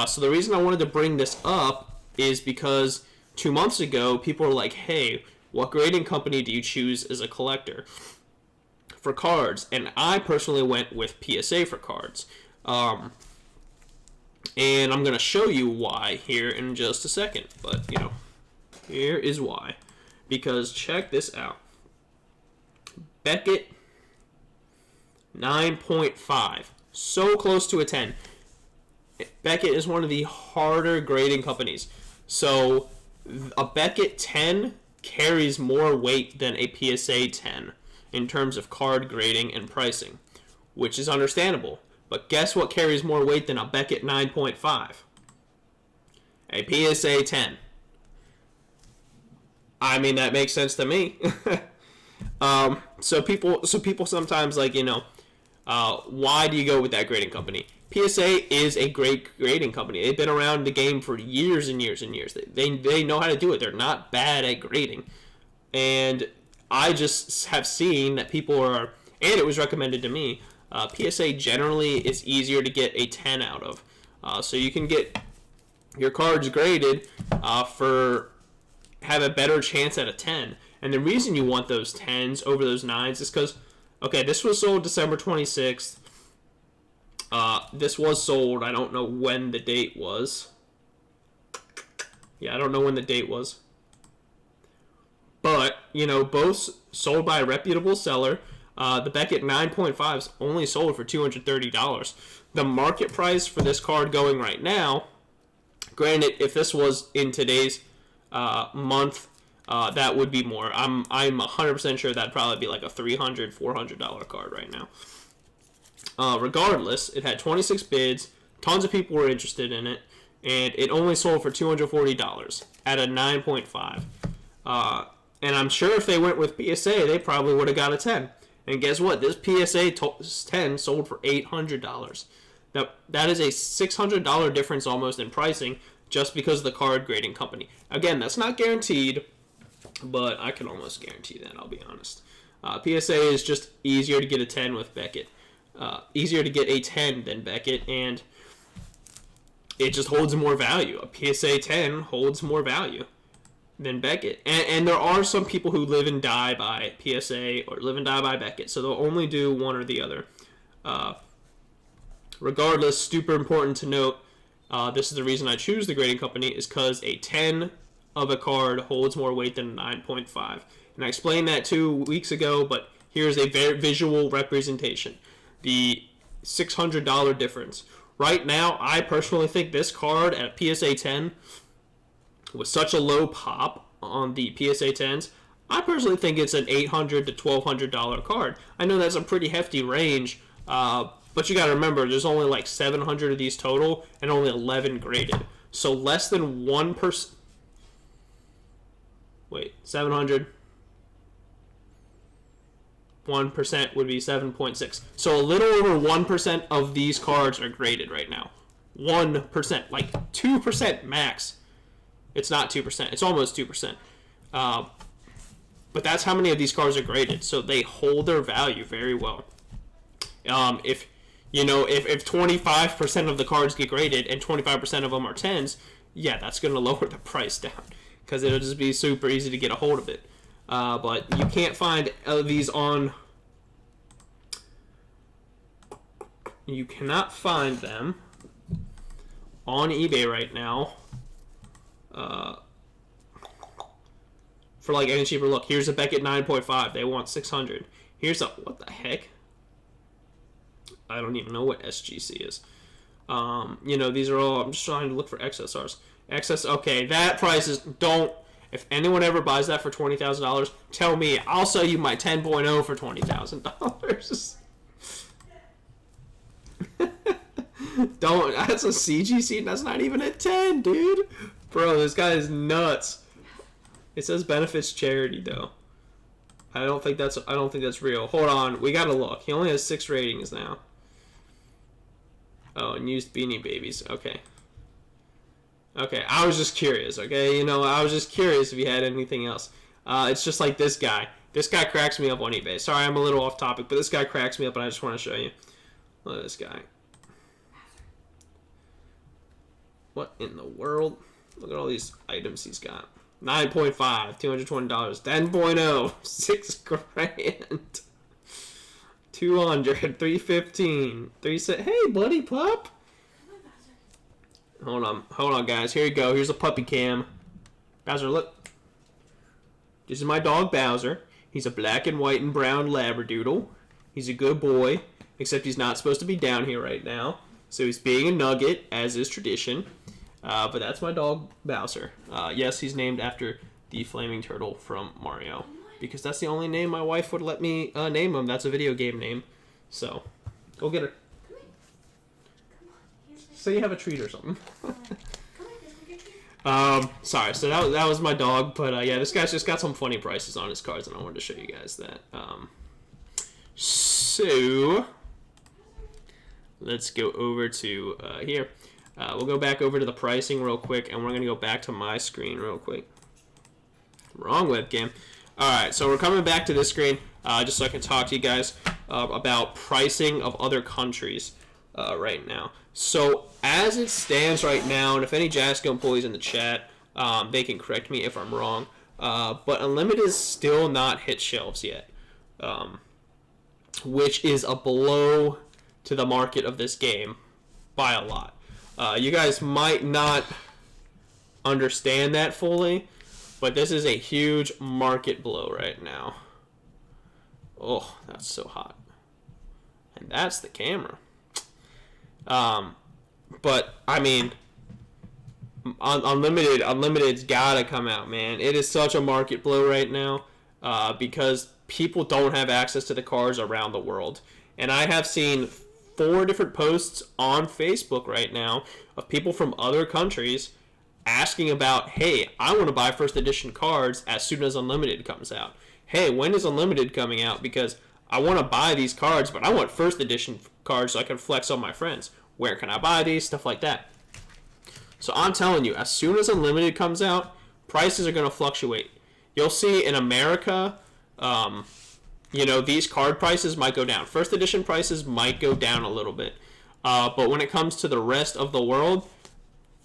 So the reason I wanted to bring this up is because 2 months ago, people were like, hey, what grading company do you choose as a collector for cards? And I personally went with PSA for cards. And I'm going to show you why here in just a second. But, you know, here is why. Because check this out. Beckett, 9.5. So close to a 10. Beckett is one of the harder grading companies. So a Beckett 10 carries more weight than a PSA 10 in terms of card grading and pricing, which is understandable. But guess what carries more weight than a Beckett 9.5? A PSA 10. I mean, that makes sense to me. So people sometimes, like, you know, why do you go with that grading company? PSA is a great grading company. They've been around the game for years and years and years. They know how to do it. They're not bad at grading. And I just have seen that people are, and it was recommended to me, PSA generally is easier to get a 10 out of. So you can get your cards graded have a better chance at a 10. And the reason you want those 10s over those 9s is because, okay, this was sold December 26th. This was sold, I don't know when the date was. Yeah, I don't know when the date was. But, you know, both sold by a reputable seller. The Beckett 9.5s only sold for $230. The market price for this card going right now, granted, if this was in today's month, that would be more. I'm 100% sure that'd probably be like a $300, $400 card right now. Regardless, it had 26 bids, tons of people were interested in it, and it only sold for $240 at a 9.5. And I'm sure if they went with PSA, they probably would have got a 10. And guess what? This PSA 10 sold for $800. Now, that is a $600 difference almost in pricing just because of the card grading company. Again, that's not guaranteed, but I can almost guarantee that, I'll be honest. PSA is just easier to get a 10 with Beckett. Easier to get a 10 than Beckett, and it just holds more value. A PSA 10 holds more value than Beckett. And there are some people who live and die by PSA or live and die by Beckett, so they'll only do one or the other. Regardless, super important to note, this is the reason I choose the grading company, is because a 10 of a card holds more weight than a 9.5. And I explained that 2 weeks ago, but here's a very visual representation. The $600 difference. Right now, I personally think this card at PSA 10, with such a low pop on the PSA 10s, I personally think it's an $800 to $1,200 card. I know that's a pretty hefty range, but you got to remember, there's only like 700 of these total, and only 11 graded. So less than 1%. Wait, 700. 1% would be 7.6. So a little over 1% of these cards are graded right now. 1%, like 2% max. It's not 2%. It's almost 2%. But that's how many of these cards are graded. So they hold their value very well. If 25% of the cards get graded and 25% of them are 10s, yeah, that's going to lower the price down because it'll just be super easy to get a hold of it. But you can't find these on... You cannot find them on eBay right now for like any cheaper. Look, here's a Beckett 9.5. They want $600. Here's a... What the heck? I don't even know what SGC is. These are all... I'm just trying to look for XSRs. Okay, that price is... Don't... If anyone ever buys that for $20,000, tell me. I'll sell you my 10.0 for $20,000. Don't. That's a CGC. That's not even a 10, dude. Bro, this guy is nuts. It says benefits charity though. I don't think that's real. Hold on. We gotta look. He only has 6 ratings now. Oh, and used Beanie Babies. Okay. Okay, I was just curious, okay? I was just curious if you had anything else. It's just like this guy. This guy cracks me up on eBay. Sorry, I'm a little off topic, but this guy cracks me up, and I just want to show you. Look at this guy. What in the world? Look at all these items he's got. 9.5, $220. 10.0, 6 grand. 200, 315, 3 cents. Hey, buddy, pup. Hold on, guys. Here you go. Here's a puppy cam. Bowser, look. This is my dog, Bowser. He's a black and white and brown Labradoodle. He's a good boy, except he's not supposed to be down here right now. So he's being a nugget, as is tradition. But that's my dog, Bowser. Yes, he's named after the flaming turtle from Mario, because that's the only name my wife would let me name him. That's a video game name. So, go get her. So you have a treat or something. Sorry, so that was my dog, but yeah, this guy's just got some funny prices on his cards, and I wanted to show you guys that. So let's go over to here. We'll go back over to the pricing real quick, and we're gonna go back to my screen real quick. Wrong webcam. All right, so we're coming back to this screen just so I can talk to you guys about pricing of other countries right now. So as it stands right now, and if any Jasco employees in the chat, they can correct me if I'm wrong, but Unlimited is still not hit shelves yet, which is a blow to the market of this game by a lot. You guys might not understand that fully, but this is a huge market blow right now. Oh, that's so hot. And that's the camera. But I mean, Unlimited's gotta come out, man. It is such a market blow right now because people don't have access to the cards around the world. And I have seen 4 different posts on Facebook right now of people from other countries asking about, hey, I want to buy first edition cards as soon as Unlimited comes out. Hey, when is Unlimited coming out? Because I want to buy these cards, but I want first edition cards so I can flex on my friends. Where can I buy these? Stuff like that. So I'm telling you, as soon as Unlimited comes out, prices are going to fluctuate. You'll see in America, these card prices might go down. First edition prices might go down a little bit. But when it comes to the rest of the world,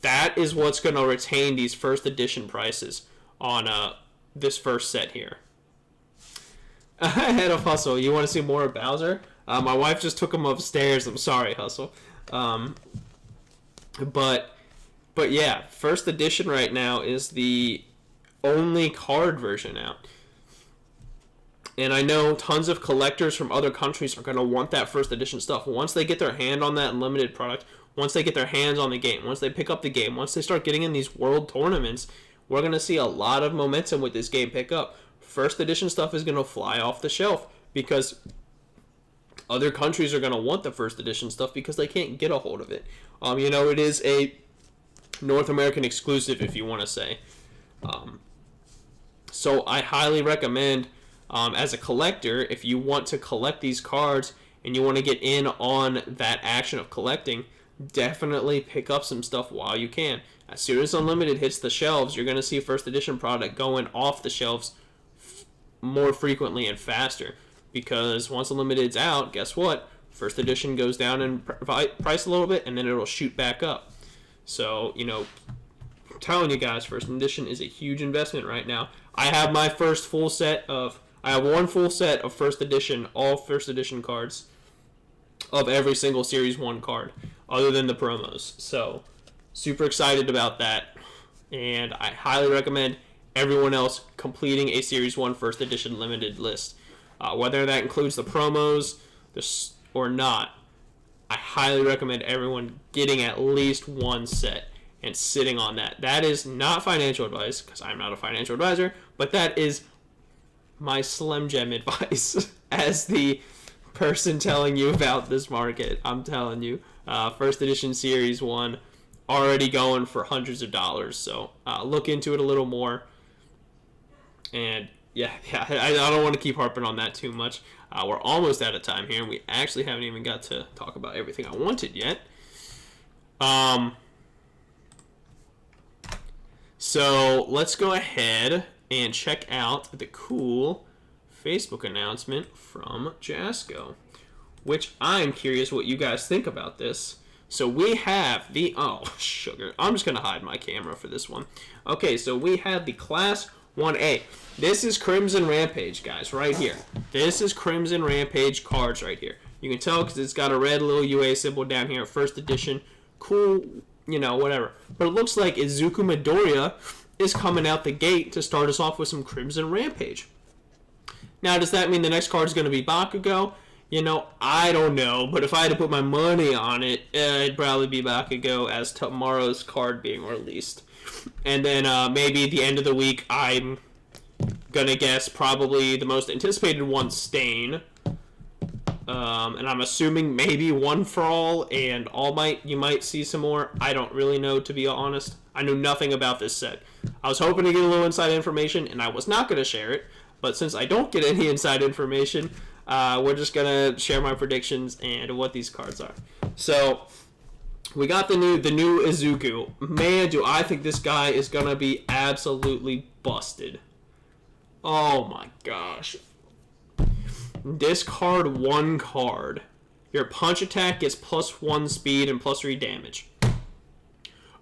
that is what's going to retain these first edition prices on this first set here. Ahead of Hustle, you want to see more of Bowser? My wife just took him upstairs. I'm sorry, Hustle. But yeah, first edition right now is the only card version out. And I know tons of collectors from other countries are going to want that first edition stuff. Once they get their hand on that Unlimited product, once they get their hands on the game, once they pick up the game, once they start getting in these world tournaments, we're going to see a lot of momentum with this game pick up. First edition stuff is going to fly off the shelf because other countries are going to want the first edition stuff because they can't get a hold of it. It is a North American exclusive, if you want to say. So I highly recommend, as a collector, if you want to collect these cards and you want to get in on that action of collecting, definitely pick up some stuff while you can. As soon as Unlimited hits the shelves, you're going to see first edition product going off the shelves more frequently and faster. Because once Unlimited's out, guess what? First edition goes down in price a little bit, and then it'll shoot back up. So, I'm telling you guys, first edition is a huge investment right now. I have my first full set of... I have one full set of first edition, all first edition cards of every single Series 1 card, other than the promos. So, super excited about that. And I highly recommend everyone else completing a Series 1 first edition limited list. Whether that includes the promos or not, I highly recommend everyone getting at least one set and sitting on that. That is not financial advice, because I'm not a financial advisor, but that is my Slemjem advice as the person telling you about this market. I'm telling you, first edition Series 1 already going for hundreds of dollars, so look into it a little more. And yeah, I don't want to keep harping on that too much. We're almost out of time here, and we actually haven't even got to talk about everything I wanted yet. So let's go ahead and check out the cool Facebook announcement from Jasco, which I'm curious what you guys think about this. So we have the... Oh, sugar. I'm just going to hide my camera for this one. Okay, so we have the Class 1A. This is Crimson Rampage, guys, right here. This is Crimson Rampage cards right here. You can tell because it's got a red little UA symbol down here, first edition. Cool whatever. But it looks like Izuku Midoriya is coming out the gate to start us off with some Crimson Rampage. Now, does that mean the next card is going to be Bakugo? I don't know, but if I had to put my money on it, it'd probably be Bakugo as tomorrow's card being released. And then maybe at the end of the week, I'm going to guess probably the most anticipated one, Stain. And I'm assuming maybe One for All and All Might. You might see some more. I don't really know, to be honest. I knew nothing about this set. I was hoping to get a little inside information, and I was not going to share it. But since I don't get any inside information, we're just going to share my predictions and what these cards are. So, we got the new Izuku. Man, do I think this guy is going to be absolutely busted. Oh my gosh. Discard one card. Your punch attack gets +1 speed and +3 damage.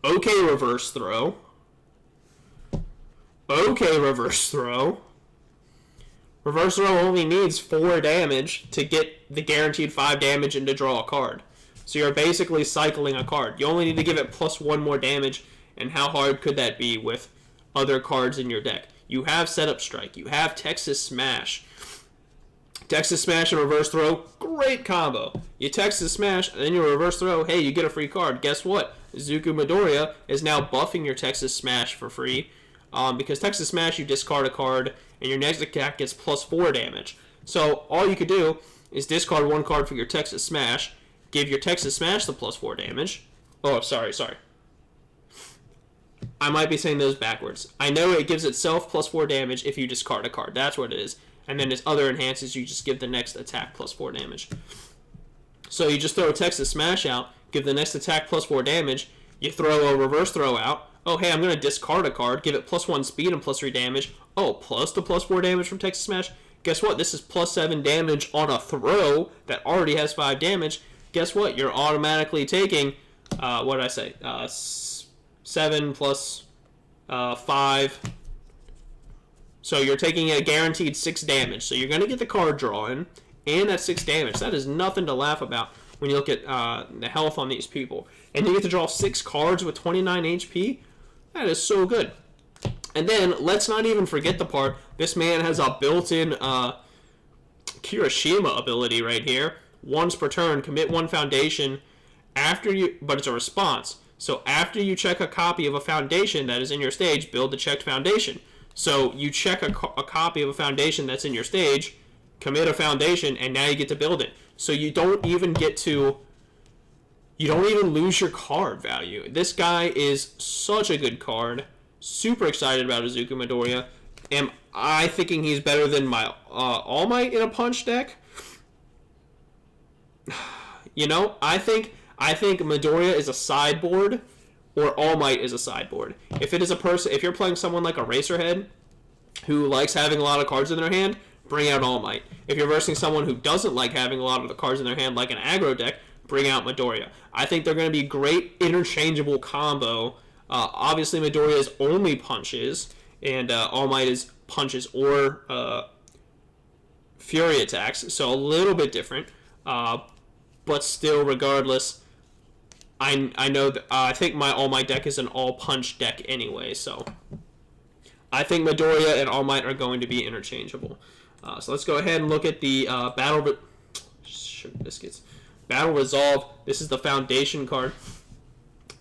Okay, reverse throw. Okay, reverse throw. Reverse throw only needs 4 damage to get the guaranteed 5 damage and to draw a card. So you're basically cycling a card. You only need to give it +1 more damage, and how hard could that be with other cards in your deck? You have Setup Strike. You have Texas Smash. Texas Smash and Reverse Throw, great combo. You Texas Smash, and then you Reverse Throw, hey, you get a free card. Guess what? Izuku Midoriya is now buffing your Texas Smash for free. Because Texas Smash, you discard a card, and your next attack gets +4 damage. So all you could do is discard one card for your Texas Smash, give your Texas Smash the +4 damage. Oh, sorry. I might be saying those backwards. I know it gives itself +4 damage if you discard a card. That's what it is. And then its other enhances, you just give the next attack +4 damage. So you just throw a Texas Smash out, give the next attack +4 damage, you throw a Reverse Throw out. Oh, hey, I'm going to discard a card, give it +1 speed and +3 damage. Oh, plus the +4 damage from Texas Smash. Guess what? This is +7 damage on a throw that already has 5 damage. Guess what? You're automatically taking, what did I say? 7 plus 5. So you're taking a guaranteed 6 damage. So you're going to get the card drawing and that 6 damage. That is nothing to laugh about when you look at the health on these people. And you get to draw 6 cards with 29 HP. That is so good. And then, let's not even forget the part, this man has a built-in Kirishima ability right here. Once per turn, commit 1 foundation but it's a response. So after you check a copy of a foundation that is in your stage, build the checked foundation. So you check a copy of a foundation that's in your stage, commit a foundation, and now you get to build it. So you don't even lose your card value. This guy is such a good card. Super excited about Izuku Midoriya. Am I thinking he's better than my All Might in a punch deck? I think Midoriya is a sideboard, or All Might is a sideboard. If you're playing someone like a Racerhead, who likes having a lot of cards in their hand, bring out All Might. If you're versing someone who doesn't like having a lot of the cards in their hand, like an aggro deck, bring out Midoriya. I think they're going to be great interchangeable combo. Obviously, Midoriya is only punches, and All Might is punches or Fury attacks, so a little bit different. But still, regardless, I know that I think my All Might deck is an all punch deck anyway, so I think Midoriya and All Might are going to be interchangeable. So let's go ahead and look at the Battle Resolve. This is the Foundation card.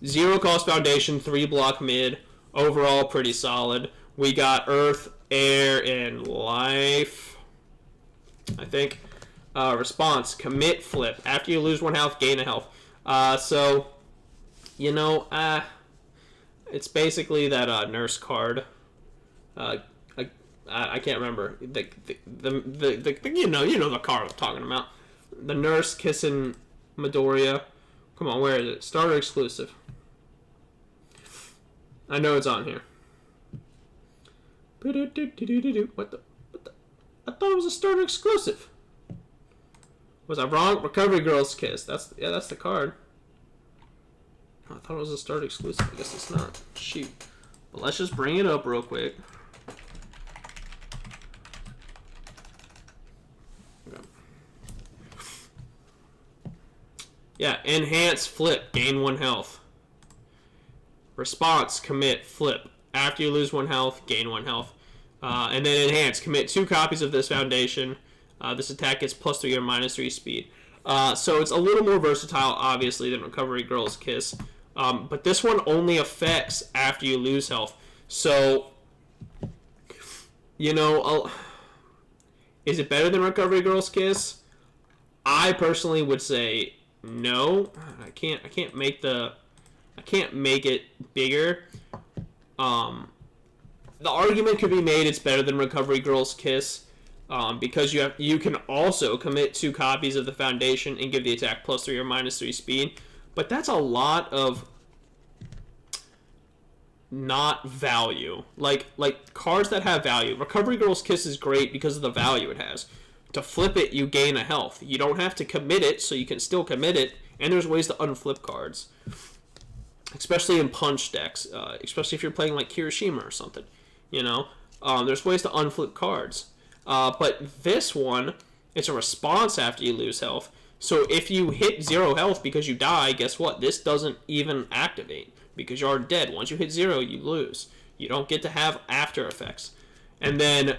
0 cost Foundation, 3 block mid. Overall, pretty solid. We got Earth, Air, and Life, I think. Response, commit, flip. After you lose 1 health, gain a health. It's basically that nurse card. I can't remember the you know the card I'm talking about. The nurse kissing Midoriya. Come on, where is it? Starter exclusive. I know it's on here. What the? I thought it was a starter exclusive. Was I wrong? Recovery Girl's Kiss. That's the card. I thought it was a starter exclusive. I guess it's not. Shoot. But let's just bring it up real quick. Okay. Yeah, enhance flip, gain 1 health. Response, commit, flip. After you lose 1 health, gain 1 health. And then enhance, commit 2 copies of this foundation. This attack gets +3 or -3 speed. So it's a little more versatile, obviously, than Recovery Girl's Kiss. But this one only affects after you lose health. So, you know, is it better than Recovery Girl's Kiss? I personally would say no. I can't make it bigger. The argument could be made it's better than Recovery Girl's Kiss. Because you can also commit 2 copies of the foundation and give the attack +3 or -3 speed, but that's a lot of not value. Like cards that have value. Recovery Girl's Kiss is great because of the value it has. To flip it, you gain a health. You don't have to commit it, so you can still commit it, and there's ways to unflip cards, especially in punch decks. Especially if you're playing like Kirishima or something. You know, there's ways to unflip cards. But this one, it's a response after you lose health. So if you hit 0 health because you die, guess what? This doesn't even activate because you're dead. Once you hit 0, you lose. You don't get to have after effects. And then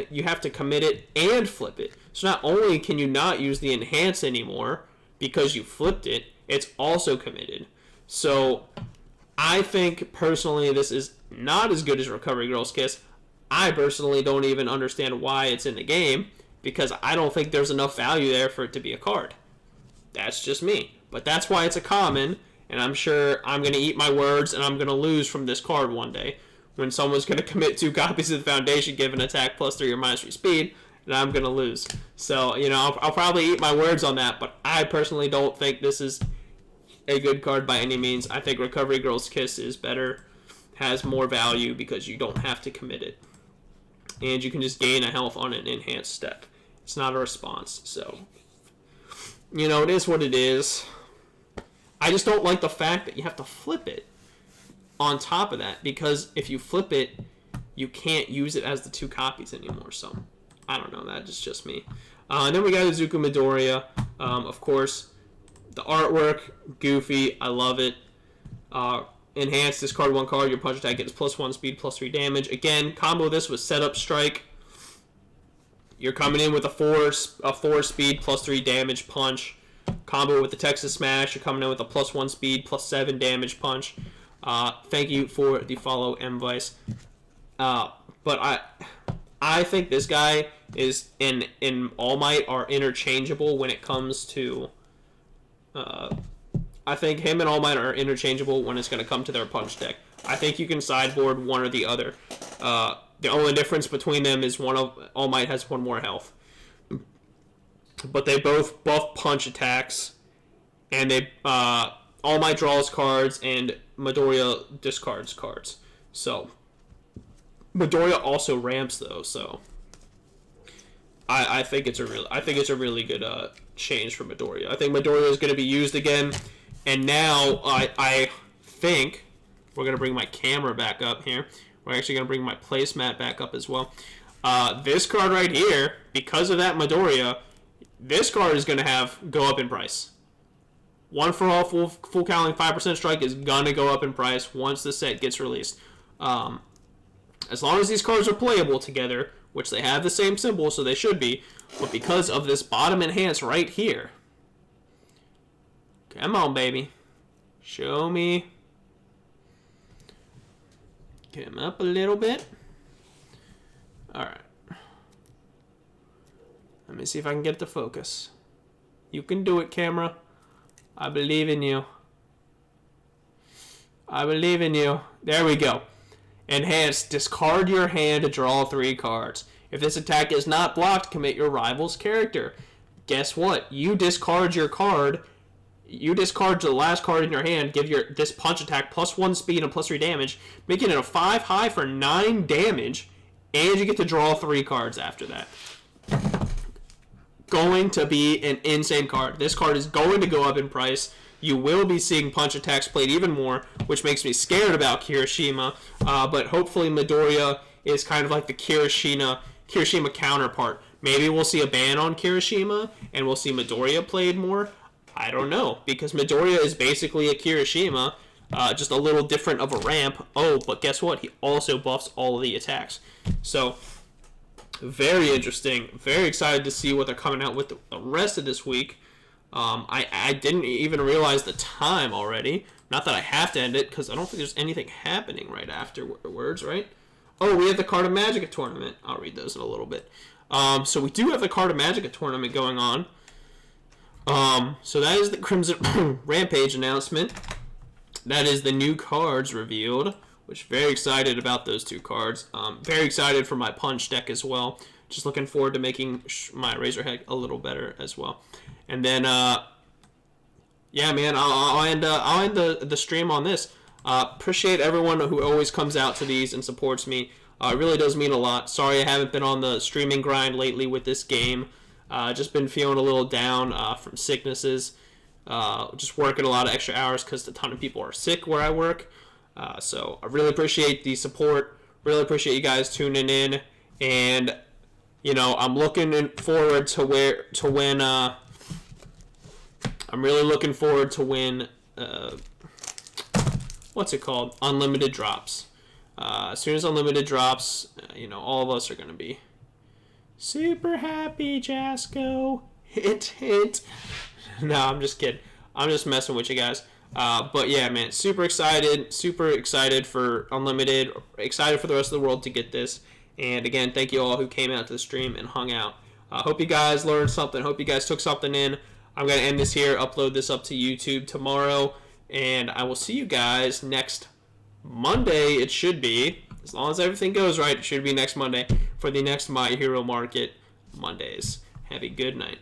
you have to commit it and flip it. So not only can you not use the enhance anymore because you flipped it, it's also committed. So I think personally this is not as good as Recovery Girl's Kiss. I personally don't even understand why it's in the game because I don't think there's enough value there for it to be a card. That's just me. But that's why it's a common, and I'm sure I'm going to eat my words and I'm going to lose from this card one day when someone's going to commit 2 copies of the foundation, give an attack +3 or -3 speed, and I'm going to lose. So, you know, I'll probably eat my words on that, but I personally don't think this is a good card by any means. I think Recovery Girl's Kiss is better, has more value because you don't have to commit it. And you can just gain a health on an enhanced step. It's not a response, so you know, it is what it is. I just don't like the fact that you have to flip it on top of that, because if you flip it, you can't use it as the 2 copies anymore. So I don't know, that is just me. And then we got Izuku Midoriya. Of course, the artwork, goofy, I love it. Enhance, discard 1 card, your punch attack gets +1 speed, +3 damage. Again, combo this with setup strike. You're coming in with a 4 speed, +3 damage punch. Combo with the Texas Smash, you're coming in with a +1 speed, +7 damage punch. Thank you for the follow, M-Vice. But I think this guy is in All Might are interchangeable when it comes to I think him and All Might are interchangeable when it's going to come to their punch deck. I think you can sideboard one or the other. The only difference between them is All Might has 1 more health. But they both buff punch attacks, and All Might draws cards, and Midoriya discards cards. So Midoriya also ramps though, so I think it's a really good change for Midoriya. I think Midoriya is going to be used again. And now I think we're going to bring my camera back up here. We're actually going to bring my placemat back up as well. This card right here, because of that Midoriya, this card is going to go up in price. 1 for all, full counting 5% strike is going to go up in price once the set gets released. As long as these cards are playable together, which they have the same symbol, so they should be, but because of this bottom enhance right here, come on, baby. Show me. Come up a little bit. Alright. Let me see if I can get the focus. You can do it, camera. I believe in you. I believe in you. There we go. Enhance. Discard your hand to draw 3 cards. If this attack is not blocked, commit your rival's character. Guess what? You discard your card. You discard the last card in your hand, give this punch attack +1 speed and +3 damage, making it a 5 high for 9 damage, and you get to draw 3 cards after that. Going to be an insane card. This card is going to go up in price. You will be seeing punch attacks played even more, which makes me scared about Kirishima, but hopefully Midoriya is kind of like the Kirishima counterpart. Maybe we'll see a ban on Kirishima, and we'll see Midoriya played more. I don't know, because Midoriya is basically a Kirishima, just a little different of a ramp. Oh, but guess what? He also buffs all of the attacks. So, very interesting. Very excited to see what they're coming out with the rest of this week. I didn't even realize the time already. Not that I have to end it, because I don't think there's anything happening right afterwards, right? Oh, we have the Card of Magica tournament. I'll read those in a little bit. So we do have the Card of Magica tournament going on. So that is the Crimson Rampage announcement. That is the new cards revealed, which very excited about those 2 cards. Very excited for my Punch deck as well. Just looking forward to making my Razorhead a little better as well. And then, yeah, man, I'll end the stream on this. Appreciate everyone who always comes out to these and supports me. It really does mean a lot. Sorry I haven't been on the streaming grind lately with this game. Just been feeling a little down from sicknesses. Just working a lot of extra hours because a ton of people are sick where I work. So I really appreciate the support. Really appreciate you guys tuning in. And, you know, I'm looking forward to when I'm really looking forward to when what's it called? Unlimited drops. As soon as Unlimited drops, you know, all of us are going to be super happy, Jasco. Hint, hint. No, I'm just kidding. I'm just messing with you guys. But yeah, man, super excited for Unlimited. Excited for the rest of the world to get this. And again, thank you all who came out to the stream and hung out. Hope you guys learned something. Hope you guys took something in. I'm going to end this here, upload this up to YouTube tomorrow. And I will see you guys next Monday. It should be. As long as everything goes right, it should be next Monday for the next My Hero Market Mondays. Have a good night.